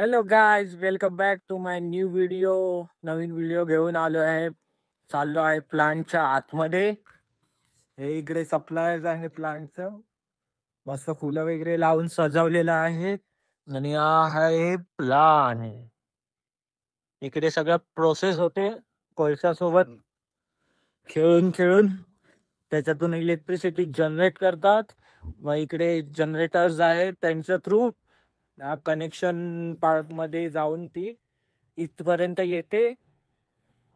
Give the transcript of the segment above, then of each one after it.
Hello guys, welcome back to my new video. नवीन video घेऊन आलो आहे. चाललो आहे प्लांटच्या आतमध्ये. हे इकडे सप्लायर्स आहे प्लांटचं. मस्त फुलं वगैरे लावून सजवलेलं आहे. आणि हा आहे प्लांट. इकडे सगळं प्रोसेस होते कोळशासोबत खेळून खेळून. त्याच्यातून इलेक्ट्रिसिटी जनरेट करतात. मग इकडे जनरेटर्स आहेत, त्यांच्या थ्रू कनेक्शन पार्ट मध्ये जाऊन ती इथपर्यंत येते.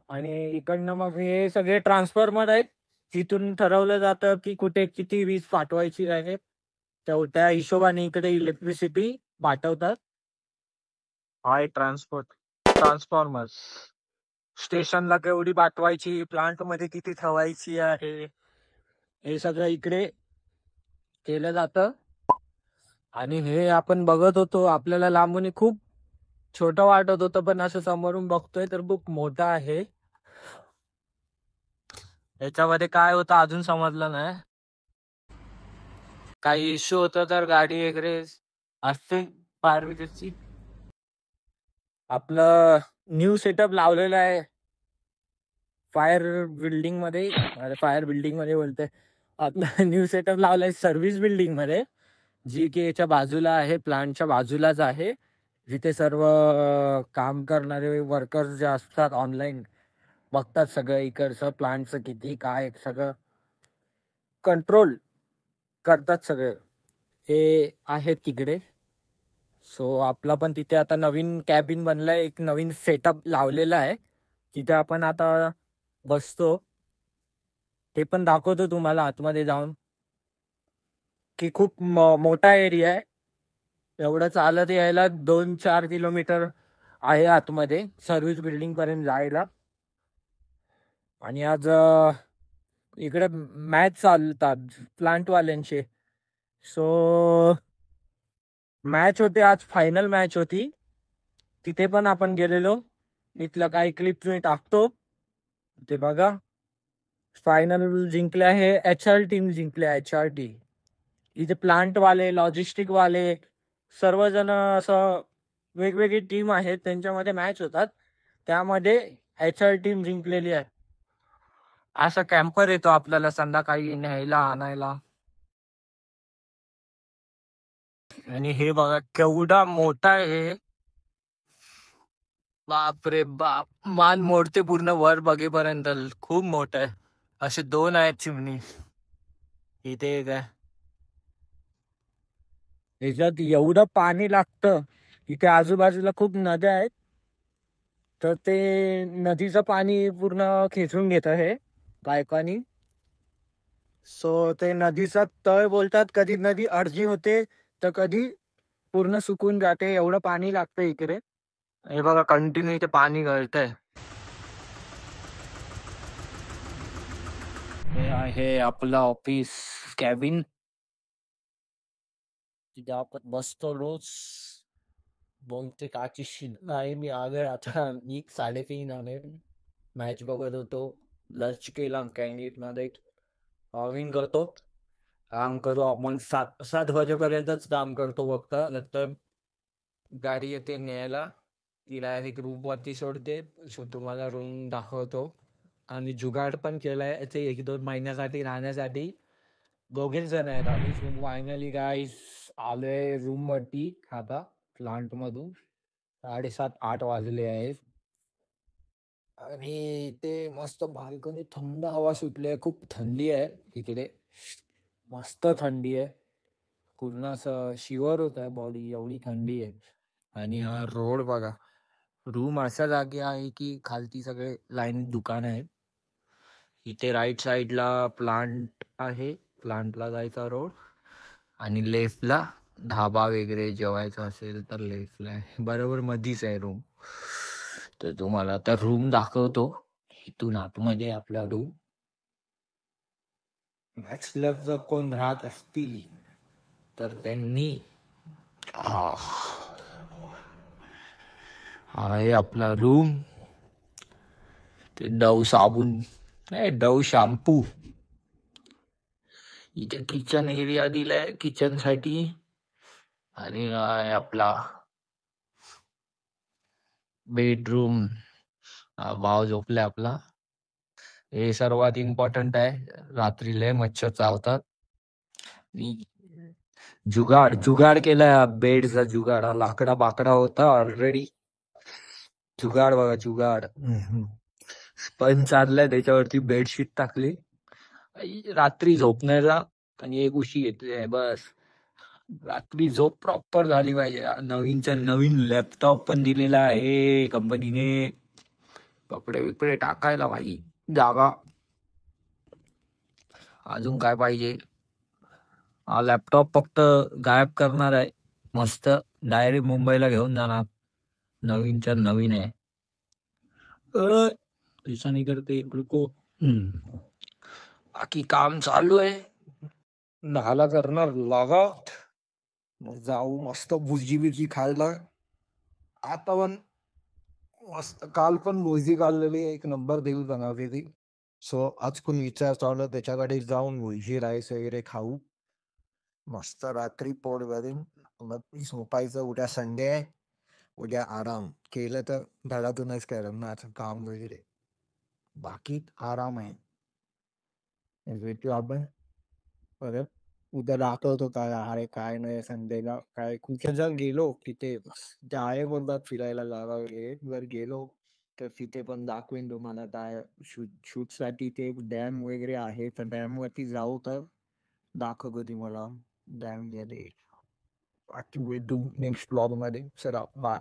आणि इकडनं मग हे सगळे ट्रान्सफॉर्मर आहेत, तिथून ठरवलं जातं की कुठे किती वीज पाठवायची आहे. त्या हिशोबाने इकडे इलेक्ट्रिसिटी पाठवतात. हाय ट्रान्सफॉर्मर स्टेशनला केवढी पाठवायची, प्लांट मध्ये किती ठेवायची आहे, हे सगळं इकडे केलं जातं. आणि हे आपण बघत होतो, आपल्याला लांबून खूप छोटं वाटत होतं, पण असं समोरून बघतोय तर खूप मोठा आहे. याच्यामध्ये काय होतं अजून समजलं नाही. काही इश्यू होता तर गाडी वगैरे असते फायर. आपलं न्यू सेटअप लावलेलं आहे फायर बिल्डिंग मध्ये. अरे फायर बिल्डिंग मध्ये बोलते, आपलं न्यू सेटअप लावलाय सर्व्हिस बिल्डिंग मध्ये, जी की याच्या बाजूला आहे, प्लांटच्या बाजूलाच आहे. जिथे सर्व काम करणारे वर्कर्स जे असतात ऑनलाईन बघतात सगळं इकडचं प्लांटचं किती काय सगळं कंट्रोल करतात सगळे. हे आहेत तिकडे. सो आपला पण तिथे आता नवीन कॅबिन बनलाय, एक नवीन सेटअप लावलेला आहे. तिथे आपण आता बसतो. ते पण दाखवतो तुम्हाला आतमध्ये जाऊन, की खूप मोठा एरिया आहे. एवढं चालत यायला 2-4 किलोमीटर आहे आतमध्ये सर्व्हिस बिल्डिंग पर्यंत जायला. आणि आज इकडे मॅच चालतात प्लांटवाल्यांचे. सो मॅच होते आज, फायनल मॅच होती. तिथे पण आपण गेलेलो. इथलं काही क्लिप्स मी टाकतो, ते बघा. फायनल जिंकले आहे HR टीम, जिंकले HR टी. इथे प्लांट वाले, लॉजिस्टिक वाले सर्वजण असं वेगवेगळी टीम आहेत, त्यांच्यामध्ये मॅच होतात. त्यामध्ये HR टीम जिंकलेली आहे. असा कॅम्पर येतो आपल्याला संध्याकाळी न्यायला आणायला. आणि हे बघा केवढा मोठा आहे, बाप रे बाप. मान मोडते पूर्ण वर बघेपर्यंत, खूप मोठा आहे. असे 2 आहेत चिमणी. इथे एक आहे. याच्यात एवढं पाणी लागतं. इथे आजूबाजूला खूप नद्या आहेत, तर ते नदीचं पाणी पूर्ण खेचून घेत आहे बायकांनी. सो ते नदीचा तळ बोलतात. कधी नदी अर्धी होते तर कधी पूर्ण सुकून जाते, एवढं पाणी लागतं इकडे. हे बघा कंटिन्यू इथे पाणी गळतंय. हे आहे आपलं ऑफिस कॅबिन, तिथे आपण बसतो रोज. बोलते काची नाही, मी आलोय आता 1-3:30 आले. मॅच बघत होतो, लंच केला कॅन्टीन मध्ये. ऑर्निंग करतो, काम करू आपण 7 वाजेपर्यंतच काम करतो फक्त. नंतर गाडी येते न्यायला, तिला एक रूम वरती सोडते. सो तुम्हाला रूम दाखवतो. आणि जुगाड पण केलाय ते 1-2 महिन्यासाठी राहण्यासाठी. 2घेच जण आहेत आम्ही. फायनली गाईस आलोय रूम वरती आता प्लांट मधून. 7:30-8 वाजले आहेत. आणि ते मस्त बाल्कनी, थंड हवा सुटली आहे. खूप थंडी आहे इकडे, मस्त थंडी आहे. पूर्ण असं शिवर होत आहे बॉडी, एवढी थंडी आहे. आणि हा रोड बघा. रूम अशा जागी आहे की खालती सगळे लाईन दुकान आहेत. इथे राईट साईडला प्लांट आहे, प्लांटला जायचा रोड. आणि लेफ्टला ढाबा वगैरे जेवायचं असेल तर लेफ्टला आहे. बरोबर मधीच आहे रूम. तर तुम्हाला आता रूम दाखवतो. इथून आतमध्ये आपला रूम. बॅचलर जर कोण राहत असतील तर त्यांनी आहे आपला रूम. ते डव साबून नाही, डव शॅम्पू. इथे किचन एरिया दिलाय किचन साठी. आणि आपला बेडरूम. भाव झोपलाय आपला. हे सर्वात इम्पॉर्टंट आहे. रात्री लय मच्छर चावतात. जुगाड जुगाड केलाय बेडचा जुगाड. हा लाकडा बाकडा होता ऑलरेडी. जुगाड बघा जुगाड. स्पंज आणलाय त्याच्यावरती बेडशीट टाकली. रात्री झोपण्याचा आणि एक उशी घेतली बस. रात्री झोप प्रॉपर झाली पाहिजे. नवीनच्या नवीन लॅपटॉप पण दिलेला आहे कंपनीने. कपडे बिपडे टाकायला भाई जागा. अजून काय पाहिजे. हा लॅपटॉप फक्त गायब करणार आहे. मस्त डायरेक्ट मुंबईला घेऊन जाणार. नवीनच्या नवीन आहे. पैसा नाही करते रुको. बाकी काम चालू आहे. 10ला करणार लॉग आउट. जाऊ मस्त भुजी बिजी खायला. आता पण मस्त काल पण भुजी खाल्लेली एक नंबर देऊ बनवलेली. सो आज कोण विचार चालला त्याच्याकडे जाऊन भुजी राईस वगैरे खाऊ. मस्त रात्री पोट भरून मग झोपायचं. उद्या संडे आहे. उद्या आराम केलं तर घरातूनच करणार काम वगैरे. बाकी आराम आहे. भेटू आपण परत. उद्या दाखवतो काय अरे काय नाही संडेला काय कुठे जर गेलो तिथे ते आहे बोलतात फिरायला जागा वगैरे जर गेलो तर तिथे पण दाखवेन तुम्हाला. काय शूट साठी ते डॅम वगैरे आहे तर डॅम वरती जाऊ तर दाखवतो तुम्हाला डॅम गेले. बाकी भेटू नेक्स्ट ब्लॉग मध्ये. चला बाय.